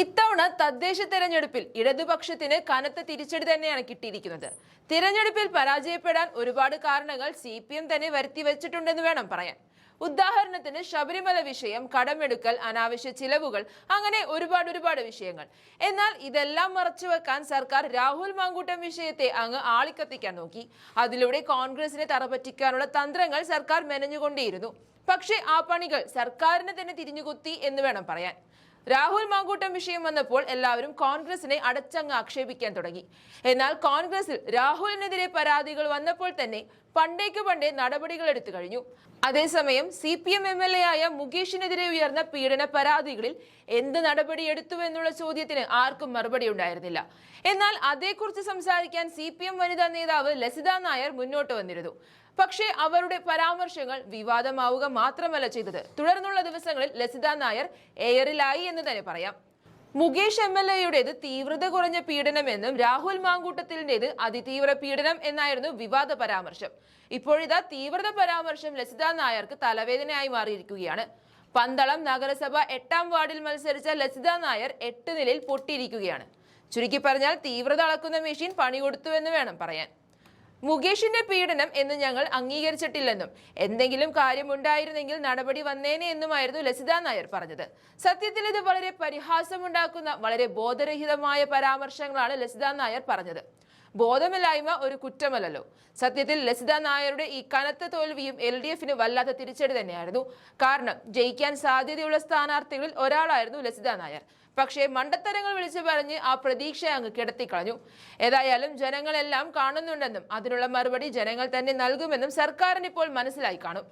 ഇത്തവണ തദ്ദേശ തെരഞ്ഞെടുപ്പിൽ ഇടതുപക്ഷത്തിന് കനത്ത തിരിച്ചടി തന്നെയാണ് കിട്ടിയിരിക്കുന്നത്. തിരഞ്ഞെടുപ്പിൽ പരാജയപ്പെടാൻ ഒരുപാട് കാരണങ്ങൾ CPM തന്നെ വരുത്തിവെച്ചിട്ടുണ്ടെന്ന് വേണം പറയാൻ. ഉദാഹരണത്തിന് ശബരിമല വിഷയം, കടമെടുക്കൽ, അനാവശ്യ ചിലവുകൾ, അങ്ങനെ ഒരുപാട് വിഷയങ്ങൾ. എന്നാൽ ഇതെല്ലാം മറച്ചുവെക്കാൻ സർക്കാർ രാഹുൽ മാങ്കൂട്ടം വിഷയത്തെ അങ്ങ് ആളിക്കത്തിക്കാൻ നോക്കി. അതിലൂടെ കോൺഗ്രസിനെ തറപറ്റിക്കാനുള്ള തന്ത്രങ്ങൾ സർക്കാർ മെനഞ്ഞുകൊണ്ടേയിരുന്നു. പക്ഷേ ആ പണികൾ സർക്കാരിന് തന്നെ തിരിഞ്ഞുകുത്തി എന്ന് വേണം പറയാൻ. രാഹുൽ മാങ്കൂട്ടം വിഷയം വന്നപ്പോൾ എല്ലാവരും കോൺഗ്രസിനെ അടച്ചങ്ങ് ആക്ഷേപിക്കാൻ തുടങ്ങി. എന്നാൽ കോൺഗ്രസിൽ രാഹുലിനെതിരെ പരാതികൾ വന്നപ്പോൾ തന്നെ പണ്ടേ നടപടികൾ എടുത്തു കഴിഞ്ഞു. അതേസമയം CPM MLA ആയ മുകേഷിനെതിരെ ഉയർന്ന പീഡന പരാതികളിൽ എന്ത് നടപടിയെടുത്തുവെന്നുള്ള ചോദ്യത്തിന് ആർക്കും മറുപടി ഉണ്ടായിരുന്നില്ല. എന്നാൽ അതേക്കുറിച്ച് സംസാരിക്കാൻ CPM വനിതാ നേതാവ് ലസിത നായർ മുന്നോട്ട് വന്നിരുന്നു. പക്ഷേ അവരുടെ പരാമർശങ്ങൾ വിവാദമാവുക മാത്രമല്ല ചെയ്തത്. തുടർന്നുള്ള ദിവസങ്ങളിൽ ലസിത നായർ എയറിലായി എന്ന് തന്നെ പറയാം. മുകേഷ് MLAയുടേത് തീവ്രത കുറഞ്ഞ പീഡനമെന്നും രാഹുൽ മാങ്കൂട്ടത്തിലിന്റേത് അതിതീവ്ര പീഡനം എന്നായിരുന്നു വിവാദ പരാമർശം. ഇപ്പോഴിതാ തീവ്രത പരാമർശം ലസിത നായർക്ക് തലവേദനയായി മാറിയിരിക്കുകയാണ്. പന്തളം നഗരസഭ 8ാം വാർഡിൽ മത്സരിച്ച ലസിത നായർ 8 നിലയിൽ പൊട്ടിയിരിക്കുകയാണ്. ചുരുക്കി പറഞ്ഞാൽ തീവ്രത അളക്കുന്ന മെഷീൻ പണി കൊടുത്തുവെന്ന് വേണം പറയാൻ. മുകേഷിന്റെ പീഡനം എന്ന് ഞങ്ങൾ അംഗീകരിച്ചിട്ടില്ലെന്നും എന്തെങ്കിലും കാര്യമുണ്ടായിരുന്നെങ്കിൽ നടപടി വന്നേനെ എന്നുമായിരുന്നു ലസിത നായർ പറഞ്ഞത്. സത്യത്തിൽ ഇത് വളരെ പരിഹാസമുണ്ടാക്കുന്ന വളരെ ബോധരഹിതമായ പരാമർശങ്ങളാണ് ലസിത നായർ പറഞ്ഞത്. ബോധമില്ലായ്മ ഒരു കുറ്റമല്ലല്ലോ. സത്യത്തിൽ ലസിത നായരുടെ ഈ കനത്ത തോൽവിയും LDFന് വല്ലാത്ത തിരിച്ചടി തന്നെയായിരുന്നു. കാരണം ജയിക്കാൻ സാധ്യതയുള്ള സ്ഥാനാർത്ഥികളിൽ ഒരാളായിരുന്നു ലസിത നായർ. പക്ഷേ മണ്ടത്തരങ്ങൾ വിളിച്ചു പറഞ്ഞ് ആ പ്രതീക്ഷ അങ്ങ് കിടത്തിക്കളഞ്ഞു. ഏതായാലും ജനങ്ങളെല്ലാം കാണുന്നുണ്ടെന്നും അതിനുള്ള മറുപടി ജനങ്ങൾ തന്നെ നൽകുമെന്നും സർക്കാരിന് ഇപ്പോൾ മനസ്സിലായി കാണും.